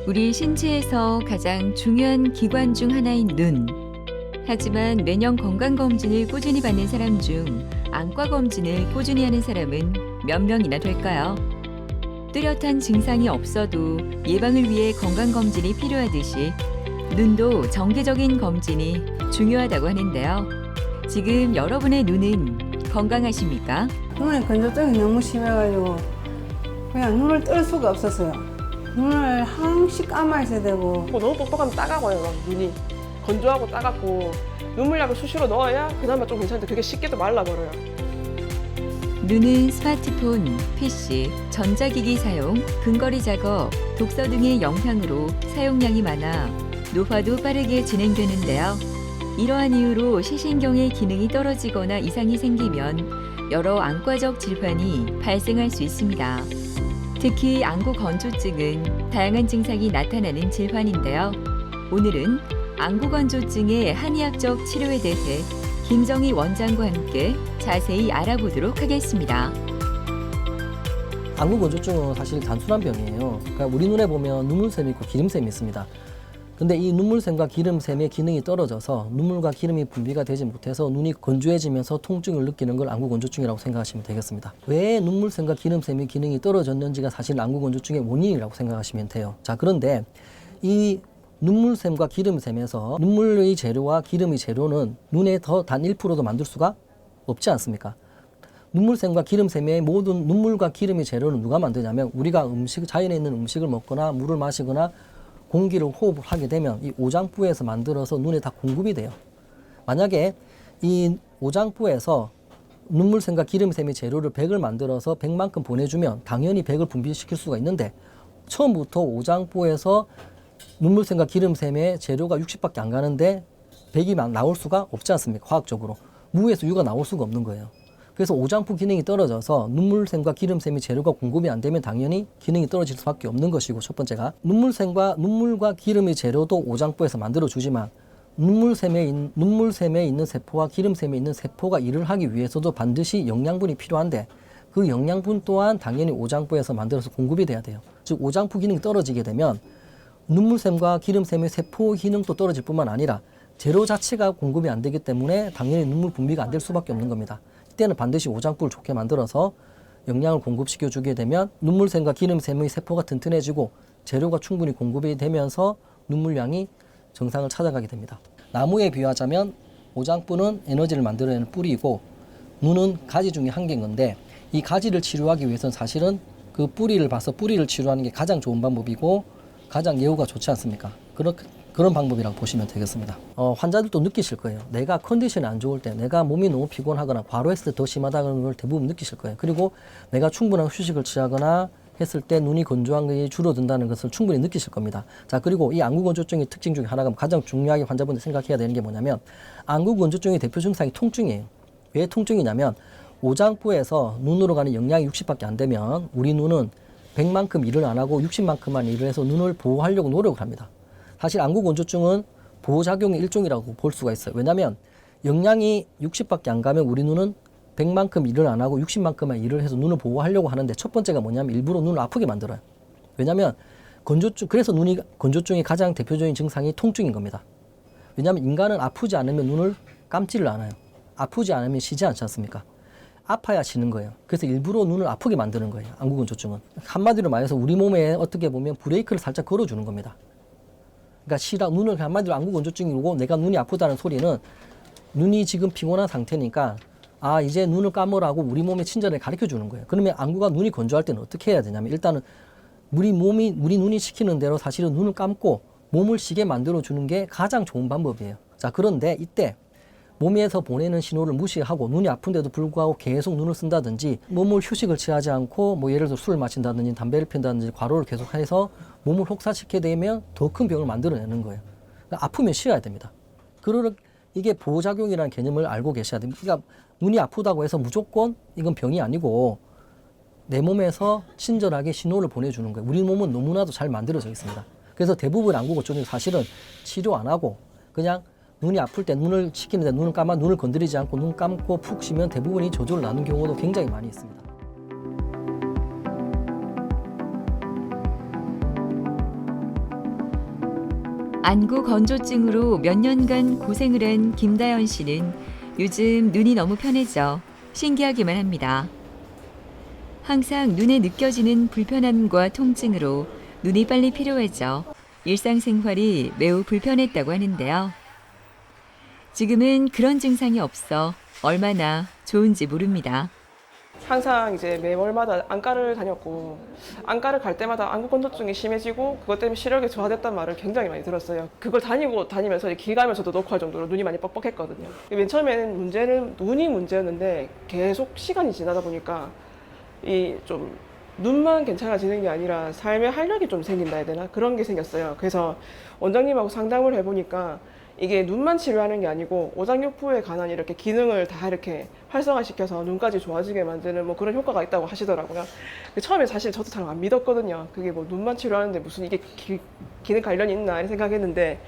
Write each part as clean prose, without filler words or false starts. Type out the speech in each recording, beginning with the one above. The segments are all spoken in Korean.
우리 신체에서 가장 중요한 기관 중 하나인 눈. 하지만 매년 건강검진을 꾸준히 받는 사람 중 안과검진을 꾸준히 하는 사람은 몇 명이나 될까요? 뚜렷한 증상이 없어도 예방을 위해 건강검진이 필요하듯이 눈도 정기적인 검진이 중요하다고 하는데요. 지금 여러분의 눈은 건강하십니까? 눈에 건조증이 너무 심해가지고 그냥 눈을 뜰 수가 없었어요. 눈을 항시 감아 있어야 되고 너무 뻑뻑하면 따가워요, 막 눈이. 건조하고 따갑고 눈물약을 수시로 넣어야 그나마 좀 괜찮은데 그게 쉽게도 말라버려요. 눈은 스마트폰, PC, 전자기기 사용, 근거리 작업, 독서 등의 영향으로 사용량이 많아 노화도 빠르게 진행되는데요. 이러한 이유로 시신경의 기능이 떨어지거나 이상이 생기면 여러 안과적 질환이 발생할 수 있습니다. 특히 안구 건조증은 다양한 증상이 나타나는 질환인데요. 오늘은 안구 건조증의 한의학적 치료에 대해 김정희 원장과 함께 자세히 알아보도록 하겠습니다. 안구 건조증은 사실 단순한 병이에요. 그러니까 우리 눈에 보면 눈물샘이 있고 기름샘이 있습니다. 근데 이 눈물샘과 기름샘의 기능이 떨어져서 눈물과 기름이 분비가 되지 못해서 눈이 건조해지면서 통증을 느끼는 걸 안구 건조증이라고 생각하시면 되겠습니다. 왜 눈물샘과 기름샘의 기능이 떨어졌는지가 사실 안구 건조증의 원인이라고 생각하시면 돼요. 자, 그런데 이 눈물샘과 기름샘에서 눈물의 재료와 기름의 재료는 눈에 더 단 1%도 만들 수가 없지 않습니까? 눈물샘과 기름샘의 모든 눈물과 기름의 재료는 누가 만드냐면 우리가 자연에 있는 음식을 먹거나 물을 마시거나 공기를 호흡을 하게 되면 이 오장부에서 만들어서 눈에 다 공급이 돼요. 만약에 이 오장부에서 눈물샘과 기름샘의 재료를 100을 만들어서 100만큼 보내주면 당연히 100을 분비시킬 수가 있는데 처음부터 오장부에서 눈물샘과 기름샘의 재료가 60밖에 안 가는데 100이 나올 수가 없지 않습니까? 과학적으로. 무에서 유가 나올 수가 없는 거예요. 그래서 오장부 기능이 떨어져서 눈물샘과 기름샘의 재료가 공급이 안 되면 당연히 기능이 떨어질 수밖에 없는 것이고, 첫 번째가 눈물과 기름의 재료도 오장부에서 만들어주지만 눈물샘에 있는 세포와 기름샘에 있는 세포가 일을 하기 위해서도 반드시 영양분이 필요한데 그 영양분 또한 당연히 오장부에서 만들어서 공급이 돼야 돼요. 즉 오장부 기능이 떨어지게 되면 눈물샘과 기름샘의 세포 기능도 떨어질 뿐만 아니라 재료 자체가 공급이 안 되기 때문에 당연히 눈물 분비가 안 될 수밖에 없는 겁니다. 이때는 반드시 오장부를 좋게 만들어서 영양을 공급시켜 주게 되면 눈물샘과 기름샘의 세포가 튼튼해지고 재료가 충분히 공급이 되면서 눈물량이 정상을 찾아가게 됩니다. 나무에 비유하자면 오장부는 에너지를 만들어내는 뿌리이고 눈은 가지 중에 한 개인 건데 이 가지를 치료하기 위해서는 사실은 그 뿌리를 봐서 뿌리를 치료하는 게 가장 좋은 방법이고 가장 예후가 좋지 않습니까? 그런 방법이라고 보시면 되겠습니다. 환자들도 느끼실 거예요. 내가 컨디션이 안 좋을 때, 내가 몸이 너무 피곤하거나 과로했을 때 더 심하다는 걸 대부분 느끼실 거예요. 그리고 내가 충분한 휴식을 취하거나 했을 때 눈이 건조한 것이 줄어든다는 것을 충분히 느끼실 겁니다. 자, 그리고 이 안구 건조증의 특징 중에 하나가 가장 중요하게 환자분들 생각해야 되는 게 뭐냐면 안구 건조증의 대표 증상이 통증이에요. 왜 통증이냐면 오장부에서 눈으로 가는 영양이 60밖에 안 되면 우리 눈은 100만큼 일을 안 하고 60만큼만 일을 해서 눈을 보호하려고 노력을 합니다. 사실 안구 건조증은 보호작용의 일종이라고 볼 수가 있어요. 왜냐하면 영양이 60밖에 안 가면 우리 눈은 100만큼 일을 안 하고 60만큼만 일을 해서 눈을 보호하려고 하는데 첫 번째가 뭐냐면 일부러 눈을 아프게 만들어요. 왜냐하면 그래서 건조증이 가장 대표적인 증상이 통증인 겁니다. 왜냐하면 인간은 아프지 않으면 눈을 감지를 않아요. 아프지 않으면 쉬지 않지 않습니까? 아파야 쉬는 거예요. 그래서 일부러 눈을 아프게 만드는 거예요. 안구 건조증은. 한마디로 말해서 우리 몸에 어떻게 보면 브레이크를 살짝 걸어주는 겁니다. 그러니까 눈을 한마디로 안구 건조증이고 내가 눈이 아프다는 소리는 눈이 지금 피곤한 상태니까 이제 눈을 감으라고 우리 몸의 친절을 가르쳐 주는 거예요. 그러면 안구가 눈이 건조할 때는 어떻게 해야 되냐면 일단은 우리 눈이 시키는 대로 사실은 눈을 감고 몸을 쉬게 만들어 주는 게 가장 좋은 방법이에요. 자, 그런데 이때 몸에서 보내는 신호를 무시하고 눈이 아픈데도 불구하고 계속 눈을 쓴다든지 몸을 휴식을 취하지 않고 예를 들어 술을 마신다든지 담배를 피운다든지 과로를 계속해서 몸을 혹사시키게 되면 더 큰 병을 만들어내는 거예요. 그러니까 아프면 쉬어야 됩니다. 이게 보호작용이라는 개념을 알고 계셔야 됩니다. 그러니까 눈이 아프다고 해서 무조건 이건 병이 아니고 내 몸에서 친절하게 신호를 보내주는 거예요. 우리 몸은 너무나도 잘 만들어져 있습니다. 그래서 대부분 안구 건조증이 사실은 치료 안 하고 그냥 눈이 아플 때 눈을 식히는데 눈을 건드리지 않고 눈 감고 푹 쉬면 대부분이 저절로 나는 경우도 굉장히 많이 있습니다. 안구 건조증으로 몇 년간 고생을 한 김다연 씨는 요즘 눈이 너무 편해져 신기하기만 합니다. 항상 눈에 느껴지는 불편함과 통증으로 눈이 빨리 피로해져 일상생활이 매우 불편했다고 하는데요. 지금은 그런 증상이 없어 얼마나 좋은지 모릅니다. 항상 이제 매월마다 안과를 다녔고 안과를 갈 때마다 안구 건조증이 심해지고 그것 때문에 시력이 저하됐단 말을 굉장히 많이 들었어요. 그걸 다니면서 길 가면서도 놓고 할 정도로 눈이 많이 뻑뻑했거든요. 맨 처음에는 문제는 눈이 문제였는데 계속 시간이 지나다 보니까 이 좀 눈만 괜찮아지는 게 아니라 삶에 활력이 좀 생긴다 해야 되나? 그런 게 생겼어요. 그래서 원장님하고 상담을 해보니까 이게 눈만 치료하는 게 아니고 오장육부에 관한 이렇게 기능을 다 이렇게 활성화시켜서 눈까지 좋아지게 만드는 뭐 그런 효과가 있다고 하시더라고요. 처음에 사실 저도 잘 안 믿었거든요. 그게 뭐 눈만 치료하는데 무슨 이게 기능 관련이 있나 이런 생각했는데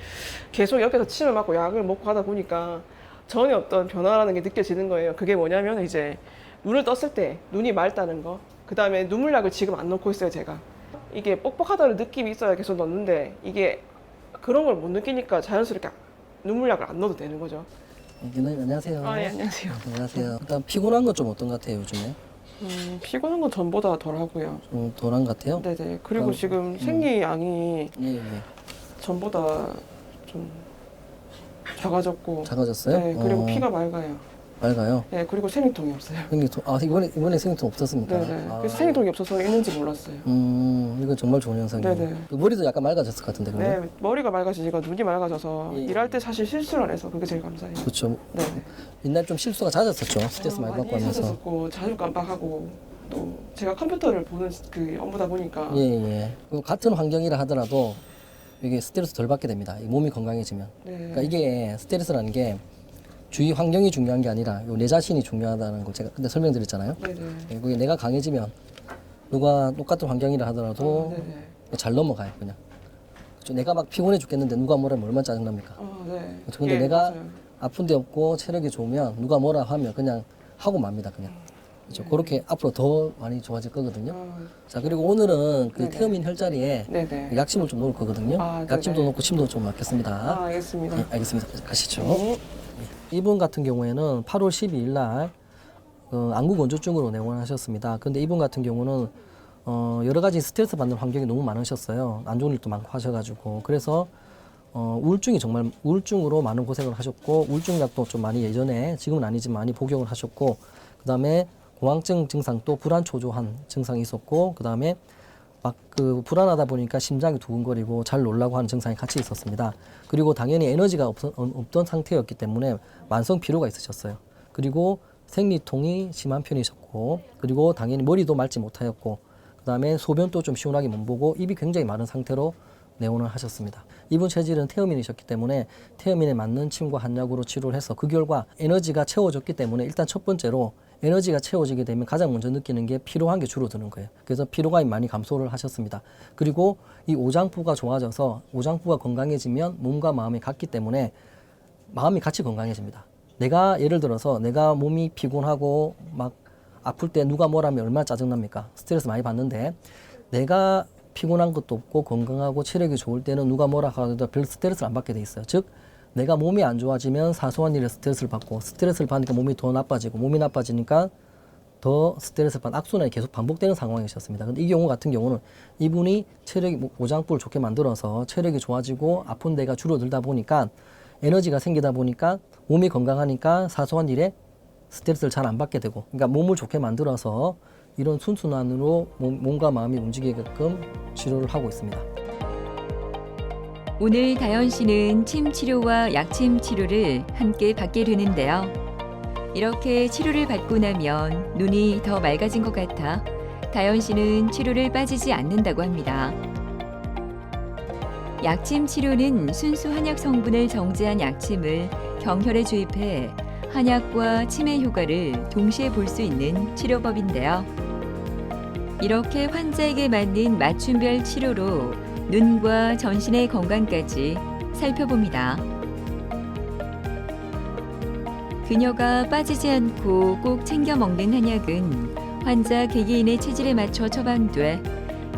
계속 옆에서 침을 맞고 약을 먹고 하다 보니까 전혀 어떤 변화라는 게 느껴지는 거예요. 그게 뭐냐면 이제 눈을 떴을 때 눈이 맑다는 거. 그 다음에 눈물약을 지금 안 넣고 있어요, 제가. 이게 뻑뻑하다는 느낌이 있어야 계속 넣는데 이게 그런 걸 못 느끼니까 자연스럽게 눈물약을 안 넣어도 되는 거죠. 안녕하세요. 아, 예, 안녕하세요. 안녕하세요. 일단 피곤한 건 좀 어떤 것 같아요, 요즘에? 피곤한 건 전보다 덜 하고요. 좀 덜한 것 같아요? 네네. 그리고 그럼, 지금 생리양이 예, 예. 전보다 좀 작아졌고. 작아졌어요? 네, 그리고 피가 맑아요. 맑아요. 네, 그리고 생리통이 없어요. 생리통, 이번에 생리통 없었습니까? 네네. 아, 그래서 생리통이 없어서 있는지 몰랐어요. 이거 정말 좋은 현상이에요. 네네. 그 머리도 약간 맑아졌을 것 같은데, 근데? 네, 머리가 맑아지니까 눈이 맑아져서 예. 일할 때 사실 실수를 안 해서 그게 제일 감사해요. 그렇죠. 네네. 옛날 좀 실수가 잦았었죠. 스트레스 많이 받고 많이 하면서. 찾았었고 자주 깜빡하고 또 제가 컴퓨터를 보는 그 업무다 보니까 예, 예. 그리고 같은 환경이라 하더라도 이게 스트레스 덜 받게 됩니다. 이 몸이 건강해지면. 네. 그러니까 이게 스트레스라는 게 주위 환경이 중요한 게 아니라 내 자신이 중요하다는 걸 제가 그때 설명드렸잖아요. 네네. 예, 그게 내가 강해지면 누가 똑같은 환경이라 하더라도 네네. 잘 넘어가요, 그냥. 그렇죠? 내가 막 피곤해 죽겠는데 누가 뭐라면 얼마나 짜증납니까? 네. 그렇죠? 근데 내가 아픈 데 없고 체력이 좋으면 누가 뭐라 하면 그냥 하고 맙니다, 그냥. 그렇죠? 그렇게 앞으로 더 많이 좋아질 거거든요. 자, 그리고 오늘은 그 네네. 태음인 혈자리에 네네. 약침을 좀 놓을 거거든요. 아, 네네. 약침도 놓고 침도 좀 맞겠습니다. 알겠습니다. 네, 알겠습니다. 가시죠. 네. 이분 같은 경우에는 8월 12일 날 안구 건조증으로 내원하셨습니다. 근데 이분 같은 경우는 여러 가지 스트레스 받는 환경이 너무 많으셨어요. 안 좋은 일도 많고 하셔가지고 그래서 우울증이 정말 우울증으로 많은 고생을 하셨고 우울증 약도 좀 많이 예전에 지금은 아니지만 많이 복용을 하셨고 그 다음에 공황증 증상도 불안 초조한 증상이 있었고 그 다음에 막 그 불안하다 보니까 심장이 두근거리고 잘 놀라고 하는 증상이 같이 있었습니다. 그리고 당연히 에너지가 없던 상태였기 때문에 만성 피로가 있으셨어요. 그리고 생리통이 심한 편이셨고 그리고 당연히 머리도 맑지 못하였고 그 다음에 소변도 좀 시원하게 못 보고 입이 굉장히 마른 상태로 내원을 하셨습니다. 이분 체질은 태음인이셨기 때문에 태음인에 맞는 침과 한약으로 치료를 해서 그 결과 에너지가 채워졌기 때문에 일단 첫 번째로 에너지가 채워지게 되면 가장 먼저 느끼는 게 피로한 게 줄어드는 거예요. 그래서 피로가 많이 감소를 하셨습니다. 그리고 이 오장부가 좋아져서 오장부가 건강해지면 몸과 마음이 같기 때문에 마음이 같이 건강해집니다. 내가 예를 들어서 내가 몸이 피곤하고 막 아플 때 누가 뭐라면 얼마나 짜증납니까? 스트레스 많이 받는데 내가 피곤한 것도 없고 건강하고 체력이 좋을 때는 누가 뭐라 하더라도 별 스트레스를 안 받게 돼 있어요. 즉 내가 몸이 안 좋아지면 사소한 일에 스트레스를 받고 스트레스를 받으니까 몸이 더 나빠지고 몸이 나빠지니까 더 스트레스를 받는 악순환이 계속 반복되는 상황이셨습니다. 근데 이 경우 같은 경우는 이분이 체력이 오장부를 좋게 만들어서 체력이 좋아지고 아픈 데가 줄어들다 보니까 에너지가 생기다 보니까 몸이 건강하니까 사소한 일에 스트레스를 잘 안 받게 되고 그러니까 몸을 좋게 만들어서 이런 순순환으로 몸과 마음이 움직이게끔 치료를 하고 있습니다. 오늘 다연 씨는 침 치료와 약침 치료를 함께 받게 되는데요. 이렇게 치료를 받고 나면 눈이 더 맑아진 것 같아 다연 씨는 치료를 빠지지 않는다고 합니다. 약침 치료는 순수 한약 성분을 정제한 약침을 경혈에 주입해 한약과 침의 효과를 동시에 볼 수 있는 치료법인데요. 이렇게 환자에게 맞는 맞춤별 치료로 눈과 전신의 건강까지 살펴봅니다. 그녀가 빠지지 않고 꼭 챙겨 먹는 한약은 환자 개개인의 체질에 맞춰 처방돼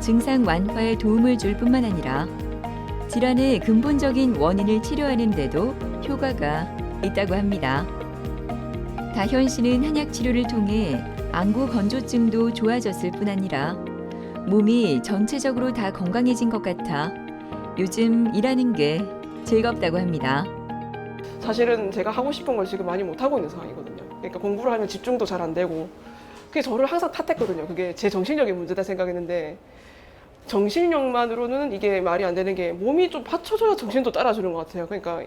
증상 완화에 도움을 줄 뿐만 아니라 질환의 근본적인 원인을 치료하는 데도 효과가 있다고 합니다. 다현 씨는 한약 치료를 통해 안구 건조증도 좋아졌을 뿐 아니라 몸이 전체적으로 다 건강해진 것 같아 요즘 일하는 게 즐겁다고 합니다. 사실은 제가 하고 싶은 걸 지금 많이 못 하고 있는 상황이거든요. 그러니까 공부를 하면 집중도 잘 안 되고 그게 저를 항상 탓했거든요. 그게 제 정신력의 문제다 생각했는데 정신력만으로는 이게 말이 안 되는 게 몸이 좀 받쳐줘야 정신도 따라주는 것 같아요. 그러니까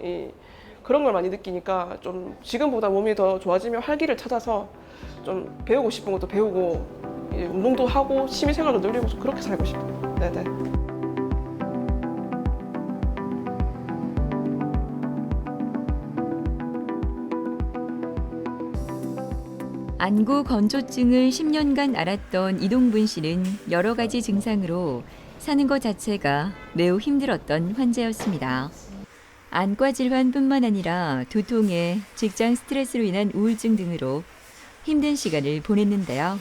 그런 걸 많이 느끼니까 좀 지금보다 몸이 더 좋아지면 활기를 찾아서 좀 배우고 싶은 것도 배우고 운동도 하고 취미생활도 늘리고 그렇게 살고 싶어요. 네네. 안구 건조증을 10년간 앓았던 이동분 씨는 여러 가지 증상으로 사는 것 자체가 매우 힘들었던 환자였습니다. 안과 질환뿐만 아니라 두통에 직장 스트레스로 인한 우울증 등으로 힘든 시간을 보냈는데요.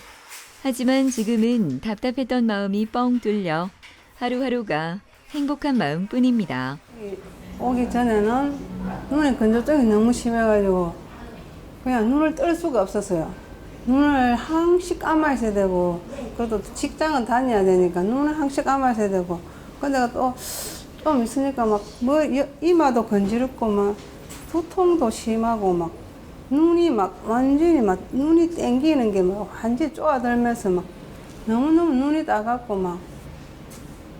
하지만 지금은 답답했던 마음이 뻥 뚫려 하루하루가 행복한 마음뿐입니다. 오기 전에는 눈에 건조증이 너무 심해가지고 그냥 눈을 뜰 수가 없었어요. 눈을 항시 감아 있어야 되고, 그래도 직장은 다녀야 되니까 눈을 항시 감아 있어야 되고, 근데 또 좀 있으니까 막 뭐 이마도 건지럽고 막 두통도 심하고 막 눈이 막 완전히 막 눈이 땡기는 게 막 완전히 쪼아들면서 막 너무너무 눈이 따갑고 막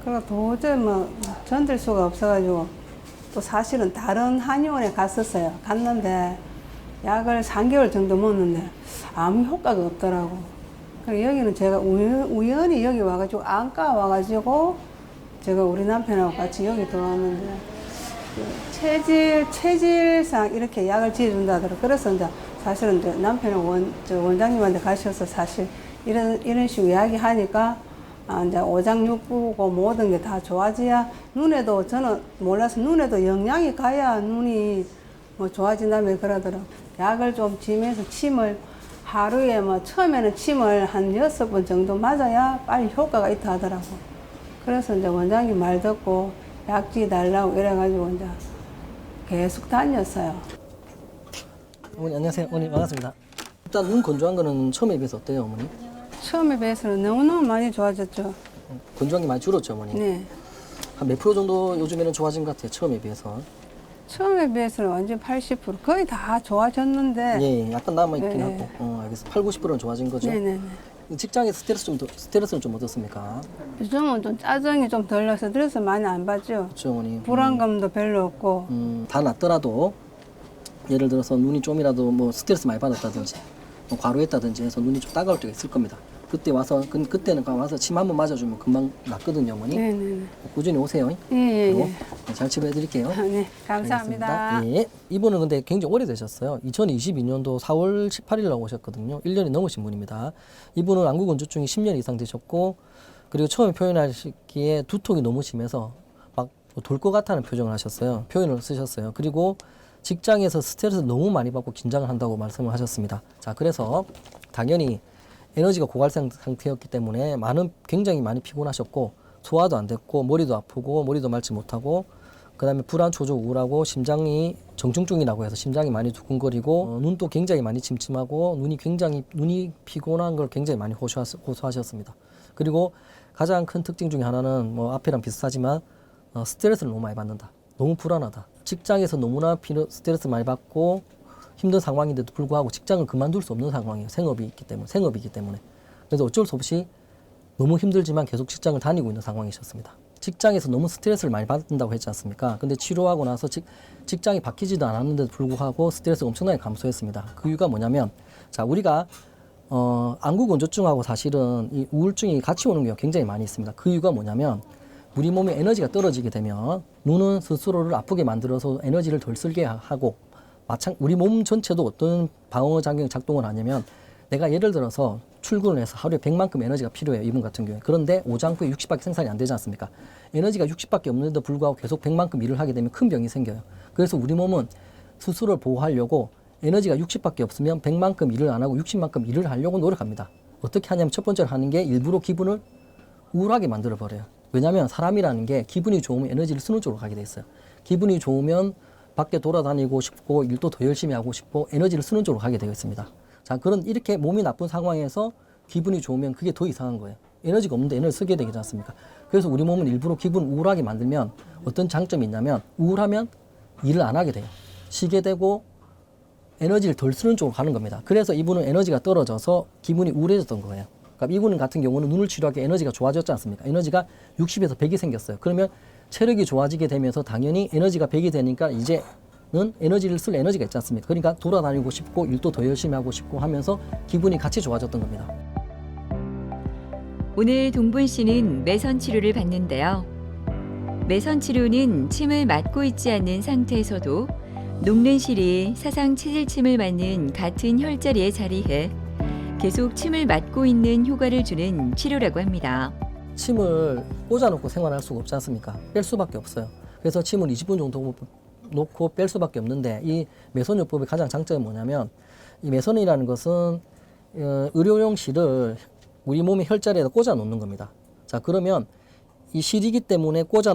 그래서 도저히 막 견딜 수가 없어가지고 또 사실은 다른 한의원에 갔었어요. 갔는데 약을 3개월 정도 먹는데 아무 효과가 없더라고. 그래서 여기는 제가 우연히 여기 와가지고 안과 와가지고 제가 우리 남편하고 같이 여기 들어왔는데 체질상 이렇게 약을 지어준다더라고. 그래서 이제 사실은 이제 남편은 원장님한테 가셔서 사실 이런 식으로 이야기하니까 이제 오장육부고 모든 게 다 좋아져야 눈에도 저는 몰라서 눈에도 영양이 가야 눈이 뭐 좋아진다며 그러더라고. 약을 좀 지면서 침을 하루에 뭐 처음에는 침을 한 6번 정도 맞아야 빨리 효과가 있다 하더라고. 그래서 이제 원장님 말 듣고 약지 달라고 이래가지고 이제 계속 다녔어요. 어머니 안녕하세요. 어머니 반갑습니다. 일단 눈 건조한 거는 처음에 비해서 어때요, 어머니? 처음에 비해서는 너무너무 많이 좋아졌죠. 건조한 게 많이 줄었죠, 어머니? 네. 한 몇 프로 정도 요즘에는 좋아진 것 같아요, 처음에 비해서? 처음에 비해서는 완전 80% 거의 다 좋아졌는데. 예, 약간 남아있긴 네. 하고. 알겠어. 80~90%는 좋아진 거죠? 네네네. 직장에서 스트레스는 좀 어떻습니까? 요즘은 좀 짜증이 좀 덜 나서 스트레스 많이 안 받죠. 그렇죠, 어머니. 불안감도 별로 없고. 다 낫더라도 예를 들어서 눈이 좀이라도 뭐 스트레스 많이 받았다든지 뭐 과로했다든지 해서 눈이 좀 따가울 때가 있을 겁니다. 그때 와서 그때는 와서 침 한 번 맞아주면 금방 낫거든요, 어머니. 네네네. 꾸준히 오세요. 예예예. 그리고 잘 치료해드릴게요. 네, 감사합니다. 알겠습니다. 예. 이분은 근데 굉장히 오래되셨어요. 2022년도 4월 18일 날 오셨거든요. 1년이 넘으신 분입니다. 이분은 안구 건조증이 10년 이상 되셨고, 그리고 처음에 표현하시기에 두통이 너무 심해서 막 돌 것 같다는 표정을 하셨어요. 표현을 쓰셨어요. 그리고 직장에서 스트레스 너무 많이 받고 긴장을 한다고 말씀을 하셨습니다. 자, 그래서 당연히 에너지가 고갈된 상태였기 때문에 굉장히 많이 피곤하셨고, 소화도 안 됐고, 머리도 아프고, 머리도 맑지 못하고, 그 다음에 불안, 초조, 우울하고, 심장이 정중증이라고 해서 심장이 많이 두근거리고, 눈도 굉장히 많이 침침하고, 눈이 피곤한 걸 굉장히 많이 호소하셨습니다. 그리고 가장 큰 특징 중에 하나는 뭐 앞이랑 비슷하지만, 스트레스를 너무 많이 받는다. 너무 불안하다. 직장에서 너무나 스트레스 많이 받고, 힘든 상황인데도 불구하고 직장을 그만둘 수 없는 상황이에요. 생업이기 때문에. 그래서 어쩔 수 없이 너무 힘들지만 계속 직장을 다니고 있는 상황이셨습니다. 직장에서 너무 스트레스를 많이 받는다고 했지 않습니까? 근데 치료하고 나서 직장이 바뀌지도 않았는데도 불구하고 스트레스가 엄청나게 감소했습니다. 그 이유가 뭐냐면, 자, 우리가 안구 건조증하고 사실은 이 우울증이 같이 오는 경우가 굉장히 많이 있습니다. 그 이유가 뭐냐면, 우리 몸에 에너지가 떨어지게 되면 눈은 스스로를 아프게 만들어서 에너지를 덜 쓰게 하고, 우리 몸 전체도 어떤 방어 작용이 작동을 하냐면, 내가 예를 들어서 출근을 해서 하루에 100만큼 에너지가 필요해요. 이분 같은 경우에. 그런데 오장부에 60밖에 생산이 안 되지 않습니까? 에너지가 60밖에 없는데도 불구하고 계속 100만큼 일을 하게 되면 큰 병이 생겨요. 그래서 우리 몸은 스스로를 보호하려고 에너지가 60밖에 없으면 100만큼 일을 안 하고 60만큼 일을 하려고 노력합니다. 어떻게 하냐면 첫 번째로 하는 게 일부러 기분을 우울하게 만들어버려요. 왜냐하면 사람이라는 게 기분이 좋으면 에너지를 쓰는 쪽으로 가게 돼 있어요. 기분이 좋으면 밖에 돌아다니고 싶고 일도 더 열심히 하고 싶고 에너지를 쓰는 쪽으로 가게 되어 있습니다. 자, 그런 이렇게 몸이 나쁜 상황에서 기분이 좋으면 그게 더 이상한 거예요. 에너지가 없는데 에너지 쓰게 되지 않습니까? 그래서 우리 몸은 일부러 기분 우울하게 만들면 어떤 장점이 있냐면 우울하면 일을 안 하게 돼요. 쉬게 되고 에너지를 덜 쓰는 쪽으로 가는 겁니다. 그래서 이분은 에너지가 떨어져서 기분이 우울해졌던 거예요. 그러니까 이분 같은 경우는 눈을 치료하기 에너지가 좋아졌지 않습니까? 에너지가 60에서 100이 생겼어요. 그러면 체력이 좋아지게 되면서 당연히 에너지가 100이 되니까 이제는 에너지를 쓸 에너지가 있지 않습니까? 그러니까 돌아다니고 싶고 일도 더 열심히 하고 싶고 하면서 기분이 같이 좋아졌던 겁니다. 오늘 동분 씨는 매선 치료를 받는데요. 매선 치료는 침을 맞고 있지 않는 상태에서도 녹는 실이 사상 체질침을 맞는 같은 혈자리에 자리해 계속 침을 맞고 있는 효과를 주는 치료라고 합니다. 침을 꽂아놓고 생활할 수가 없지 않습니까? 뺄 수밖에 없어요. 그래서 침을 20분 정도 놓고 뺄 수밖에 없는데 이 매선요법의 가장 장점은 뭐냐면 이 매선이라는 것은 의료용 실을 우리 몸의 혈자리에다 꽂아 놓는 겁니다. 자, 그러면 이 실이기 때문에 꽂아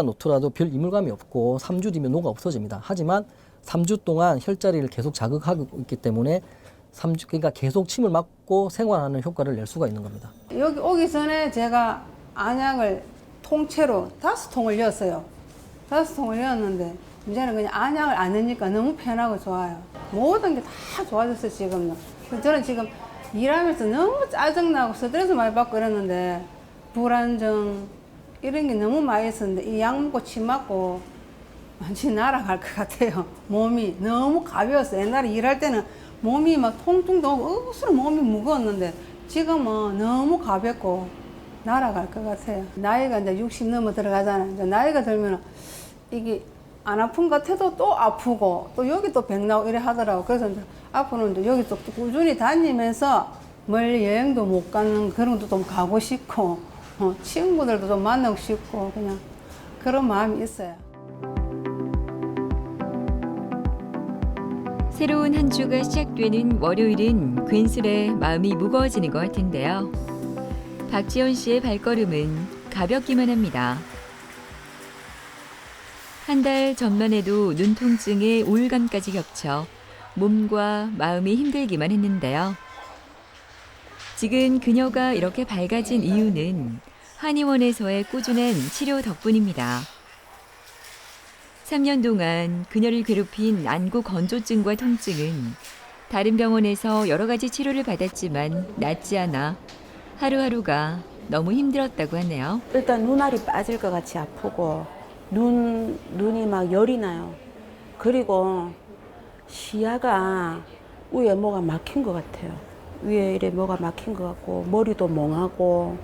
놓더라도 별 이물감이 없고 3주 뒤면 녹아 없어집니다. 하지만 3주 동안 혈자리를 계속 자극하고 있기 때문에 3주, 그러니까 계속 침을 맞고 생활하는 효과를 낼 수가 있는 겁니다. 여기 오기 전에 제가 안약을 통째로 5통을 넣었어요. 5통을 넣었는데 이제는 그냥 안약을 안 넣으니까 너무 편하고 좋아요. 모든 게 다 좋아졌어요, 지금은. 저는 지금 일하면서 너무 짜증나고 스트레스 많이 받고 이랬는데 불안정 이런 게 너무 많이 있었는데 이 약 먹고 침 맞고 완전히 날아갈 것 같아요. 몸이 너무 가벼웠어요. 옛날에 일할 때는 몸이 막 통증도 오고 억수로 몸이 무거웠는데 지금은 너무 가볍고 날아갈 것 같아요. 나이가 이제 60 넘어 들어가잖아요. 이제 나이가 들면 이게 안 아픈 것 같아도 또 아프고 또 여기 또 병 나고 이래 하더라고. 그래서 이제 앞으로는 이제 여기 또 꾸준히 다니면서 멀리 여행도 못 가는 그런 것도 좀 가고 싶고 친구들도 좀 만나고 싶고 그냥 그런 마음이 있어요. 새로운 한 주가 시작되는 월요일은 괜스레 마음이 무거워지는 것 같은데요. 박지연 씨의 발걸음은 가볍기만 합니다. 한 달 전만 해도 눈통증에 우울감까지 겹쳐 몸과 마음이 힘들기만 했는데요. 지금 그녀가 이렇게 밝아진 이유는 한의원에서의 꾸준한 치료 덕분입니다. 3년 동안 그녀를 괴롭힌 안구 건조증과 통증은 다른 병원에서 여러 가지 치료를 받았지만 낫지 않아 하루하루가 너무 힘들었다고 하네요. 일단 눈알이 빠질 것 같이 아프고 눈이 막 열이 나요. 그리고 시야가 위에 뭐가 막힌 것 같아요. 위에 이래 뭐가 막힌 것 같고 머리도 멍하고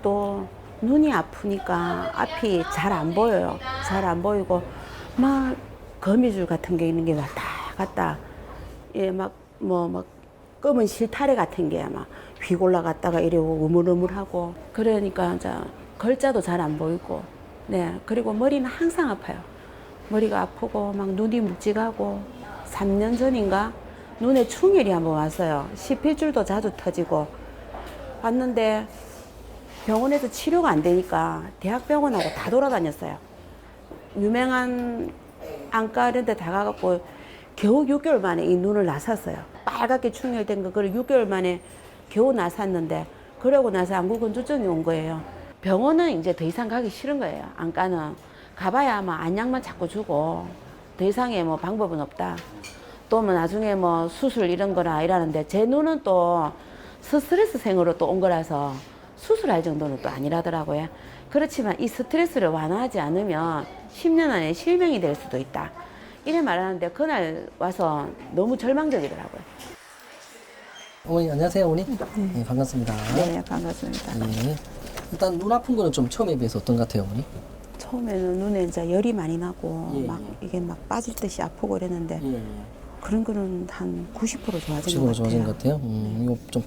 또 눈이 아프니까 앞이 잘 안 보여요. 잘 안 보이고 막 거미줄 같은 게 있는 게 왔다 갔다 막 검은 실타래 같은 게 막 휙 올라갔다가 이러고 우물우물하고 그러니까 이제 글자도 잘 안 보이고 네 그리고 머리는 항상 아파요. 머리가 아프고 막 눈이 묵직하고 3년 전인가 눈에 충혈이 한번 왔어요. 시필줄도 자주 터지고 왔는데 병원에서 치료가 안 되니까 대학병원하고 다 돌아다녔어요. 유명한 안과 이런 데 다 가갖고 겨우 6개월 만에 이 눈을 나섰어요. 빨갛게 충혈된 거 그걸 6개월 만에 겨우 나섰는데 그러고 나서 안구 건조증이 온 거예요. 병원은 이제 더 이상 가기 싫은 거예요. 안과는 가봐야 뭐 안약만 자꾸 주고 더 이상의 뭐 방법은 없다. 또 뭐 나중에 뭐 수술 이런 거라 이러는데 제 눈은 또 스트레스생으로 또 온 거라서 수술할 정도는 또 아니라더라고요. 그렇지만 이 스트레스를 완화하지 않으면 10년 안에 실명이 될 수도 있다. 이래 말하는데 그날 와서 너무 절망적이더라고요. 어머니 안녕하세요, 어머니. 네, 반갑습니다. 네, 반갑습니다. 네. 일단 눈 아픈 거는 좀 처음에 비해서 어떤 것 같아요, 어머니? 처음에는 눈에 이제 열이 많이 나고 예, 막 이게 막 빠질 듯이 아프고 이랬는데 예. 그런 거는 한 90% 좋아진 것 지금 같아요. 좋아진 것 같아요. 이거 좀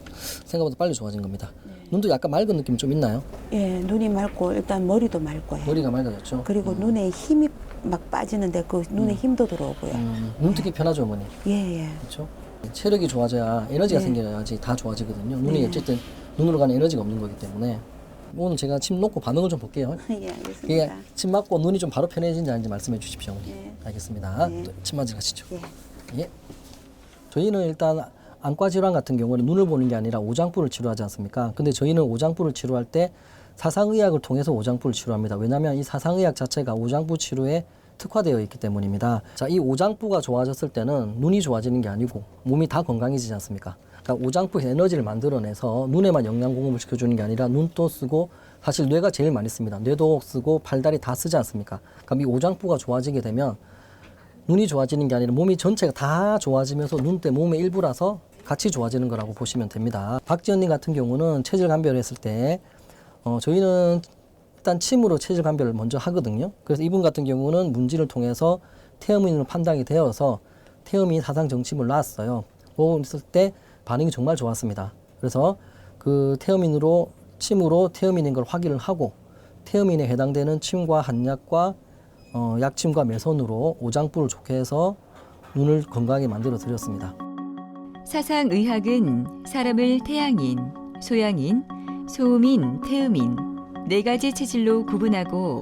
생각보다 빨리 좋아진 겁니다. 눈도 약간 맑은 느낌 좀 있나요? 예, 눈이 맑고 일단 머리도 맑고요. 머리가 맑아졌죠? 그리고 눈에 힘이 막 빠지는데 그 눈에 힘도 들어오고요. 눈뜨기 편하죠, 어머니. 예, 예. 그렇죠? 체력이 좋아져야 에너지가 네. 생겨야지 다 좋아지거든요. 눈이 네. 어쨌든 눈으로 가는 에너지가 없는 거기 때문에 오늘 제가 침 놓고 반응을 좀 볼게요. 예, 알겠습니다. 이게 침 맞고 눈이 좀 바로 편해진지 아닌지 말씀해 주십시오. 예. 알겠습니다. 예. 또 침 맞으러 가시죠. 예. 예. 저희는 일단 안과 질환 같은 경우는 눈을 보는 게 아니라 오장부를 치료하지 않습니까? 근데 저희는 오장부를 치료할 때 사상의학을 통해서 오장부를 치료합니다. 왜냐하면 이 사상의학 자체가 오장부 치료에 특화되어 있기 때문입니다. 자, 이 오장부가 좋아졌을 때는 눈이 좋아지는 게 아니고 몸이 다 건강해지지 않습니까? 그러니까 오장부에서 에너지를 만들어내서 눈에만 영양 공급을 시켜주는 게 아니라 눈도 쓰고 사실 뇌가 제일 많이 씁니다. 뇌도 쓰고 팔다리 다 쓰지 않습니까? 그럼 이 오장부가 좋아지게 되면 눈이 좋아지는 게 아니라 몸이 전체가 다 좋아지면서 눈 때 몸의 일부라서 같이 좋아지는 거라고 보시면 됩니다. 박지연님 같은 경우는 체질 감별을 했을 때 저희는 일단 침으로 체질 감별을 먼저 하거든요. 그래서 이분 같은 경우는 문지를 통해서 태음인으로 판단이 되어서 태음인 사상 정침을 놨어요. 먹었을 때 반응이 정말 좋았습니다. 그래서 그 태음인으로 침으로 태음인인 걸 확인을 하고 태음인에 해당되는 침과 한약과 약침과 매선으로 오장부를 좋게 해서 눈을 건강하게 만들어 드렸습니다. 사상의학은 사람을 태양인, 소양인, 소음인, 태음인 네 가지 체질로 구분하고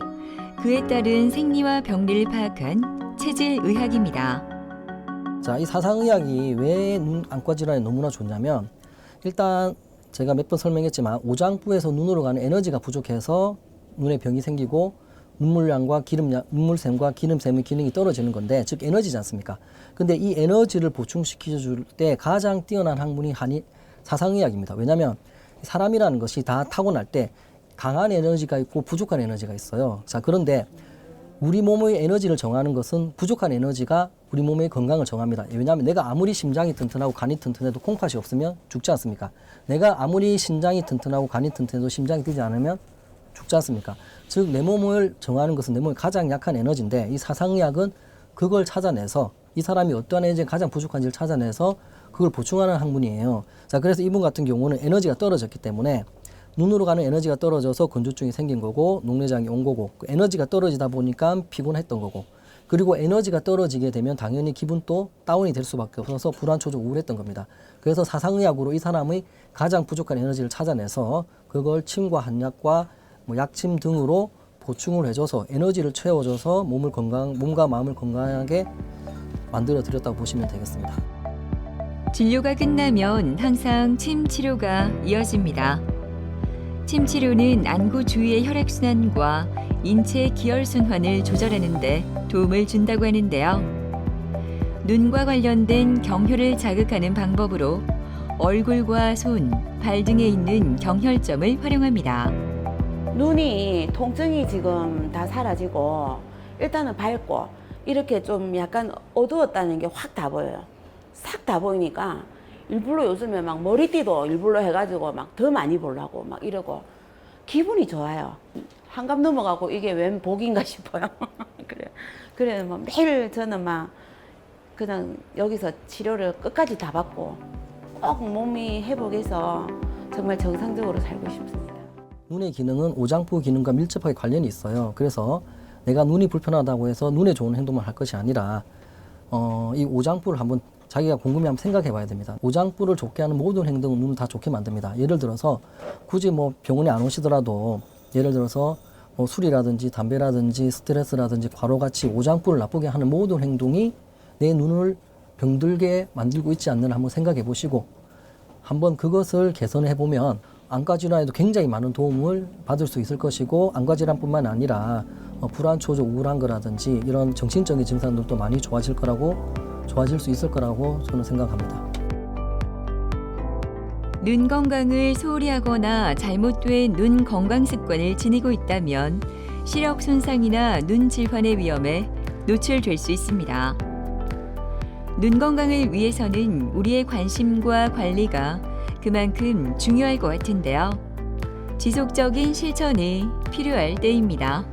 그에 따른 생리와 병리를 파악한 체질의학입니다. 자, 이 사상의학이 왜 눈 안과 질환에 너무나 좋냐면 일단 제가 몇 번 설명했지만 오장부에서 눈으로 가는 에너지가 부족해서 눈에 병이 생기고 눈물량과 눈물샘과 기름샘의 기능이 떨어지는 건데 즉 에너지지 않습니까? 근데 이 에너지를 보충시켜 줄 때 가장 뛰어난 학문이 사상의학입니다. 왜냐하면 사람이라는 것이 다 타고날 때 강한 에너지가 있고 부족한 에너지가 있어요. 자, 그런데 우리 몸의 에너지를 정하는 것은 부족한 에너지가 우리 몸의 건강을 정합니다. 왜냐하면 내가 아무리 심장이 튼튼하고 간이 튼튼해도 콩팥이 없으면 죽지 않습니까? 내가 아무리 심장이 튼튼하고 간이 튼튼해도 심장이 뛰지 않으면 죽지 않습니까? 즉 내 몸을 정하는 것은 내 몸의 가장 약한 에너지인데 이 사상의학은 그걸 찾아내서 이 사람이 어떠한 에너지가 가장 부족한지를 찾아내서 그걸 보충하는 학문이에요. 자, 그래서 이분 같은 경우는 에너지가 떨어졌기 때문에 눈으로 가는 에너지가 떨어져서 건조증이 생긴 거고 녹내장이 온 거고 그 에너지가 떨어지다 보니까 피곤했던 거고 그리고 에너지가 떨어지게 되면 당연히 기분도 다운이 될 수밖에 없어서 불안, 초조, 우울했던 겁니다. 그래서 사상의학으로 이 사람의 가장 부족한 에너지를 찾아내서 그걸 침과 한약과 약침 등으로 보충을 해줘서 에너지를 채워줘서 몸과 마음을 건강하게 만들어 드렸다고 보시면 되겠습니다. 진료가 끝나면 항상 침 치료가 이어집니다. 침 치료는 안구 주위의 혈액순환과 인체 기혈순환을 조절하는 데 도움을 준다고 하는데요. 눈과 관련된 경혈을 자극하는 방법으로 얼굴과 손, 발 등에 있는 경혈점을 활용합니다. 눈이 통증이 지금 다 사라지고 일단은 밝고 이렇게 좀 약간 어두웠다는 게 확 다 보여요. 싹 다 보이니까 일부러 요즘에 막 머리띠도 일부러 해가지고 막 더 많이 보려고 막 이러고 기분이 좋아요. 한갑 넘어가고 이게 웬 복인가 싶어요. 그래 뭐 매일 저는 막 그냥 여기서 치료를 끝까지 다 받고 꼭 몸이 회복해서 정말 정상적으로 살고 싶습니다. 눈의 기능은 오장부 기능과 밀접하게 관련이 있어요. 그래서 내가 눈이 불편하다고 해서 눈에 좋은 행동만 할 것이 아니라 이 오장부를 한번 자기가 곰곰이 한번 생각해 봐야 됩니다. 오장부를 좋게 하는 모든 행동은 눈을 다 좋게 만듭니다. 예를 들어서 굳이 뭐 병원에 안 오시더라도 예를 들어서 뭐 술이라든지 담배라든지 스트레스라든지 과로같이 오장부를 나쁘게 하는 모든 행동이 내 눈을 병들게 만들고 있지 않나 한번 생각해 보시고 한번 그것을 개선해 보면 안과 질환에도 굉장히 많은 도움을 받을 수 있을 것이고 안과 질환뿐만 아니라 불안, 초조, 우울한 거라든지 이런 정신적인 증상들도 많이 좋아질 수 있을 거라고 저는 생각합니다. 눈 건강을 소홀히 하거나 잘못된 눈 건강 습관을 지니고 있다면 시력 손상이나 눈 질환의 위험에 노출될 수 있습니다. 눈 건강을 위해서는 우리의 관심과 관리가 그만큼 중요할 것 같은데요. 지속적인 실천이 필요할 때입니다.